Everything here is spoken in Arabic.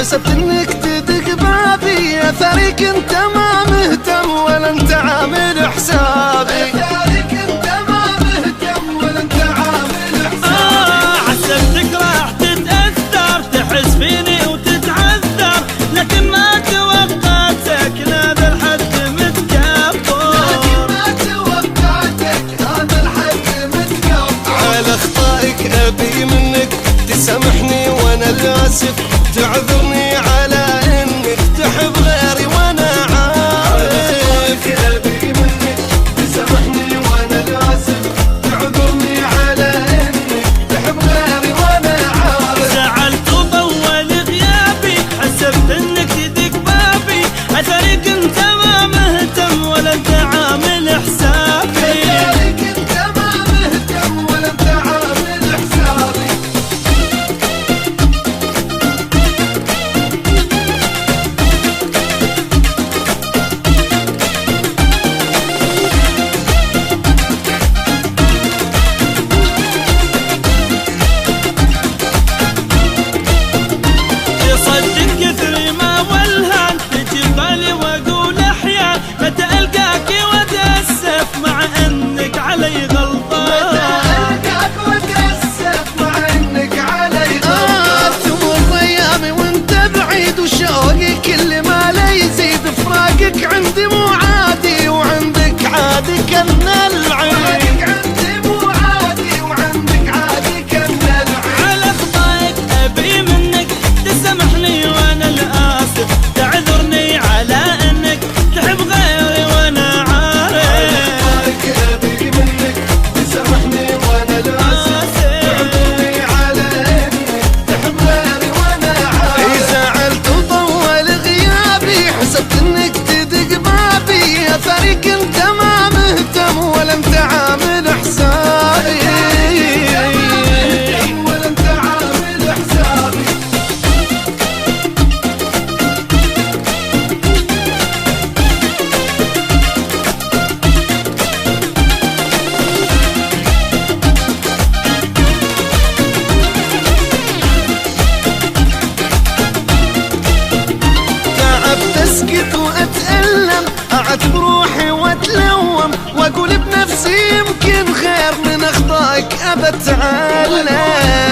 حسبت انك تدق بابي، اثريك انت ما مهتم ولا انت عامل حسابي. اثريك انت ما مهتم ولا انت عامل حسابي. حسبتك راح تتأثر، تحس فيني وتتعذر، لكن ما توقعتك لهذا الحد متكبر. لكن ما توقعتك هذا الحد متكبر. على اخطائك ابي منك تسامحني وانا الاسف، تعذرني على انك تحب غيري وانا عارف. ابي منك تسامحني وانا الاسف، تعذرني على انك تحب غيري وانا عارف. زعلت وطول غيابي، حسبت انك تدق بابي، اثريك انت ما مهتم ولا انت عامل حسابي. اثريك انت ما مهتم ولا انت عامل حسابي. تصدق كثر ما والهان تجي بالي واقول احيان، متى القاك واتاسف مع انك علي غلطان. متى القاك واتاسف مع انك علي غلطان. تمر ايامي وانت بعيد وشوقي كل ما لا يزيد، فراقك عندي مو عادي وعندك عادي كنا العيد. عندي مو عادي وعندك عادي كنا العيد. على اخطائك ابي منك تسامحني وانا الاسف، تعذرني على انك تحب غيري وانا عارف. ابي منك تسامحني وانا الاسف، تعذرني على انك تحب غيري وانا عارف. زعلت وطول غيابي، حسبت انك تدق بابي، اثريك انت ما مهتم ولا انت عامل حسابي. ولا انت عامل حسابي. تعبت اسكت واتألم، اعاتب روحي واتلوم، واقول بنفسي يمكن خير من اخطائك ابى اتعلم.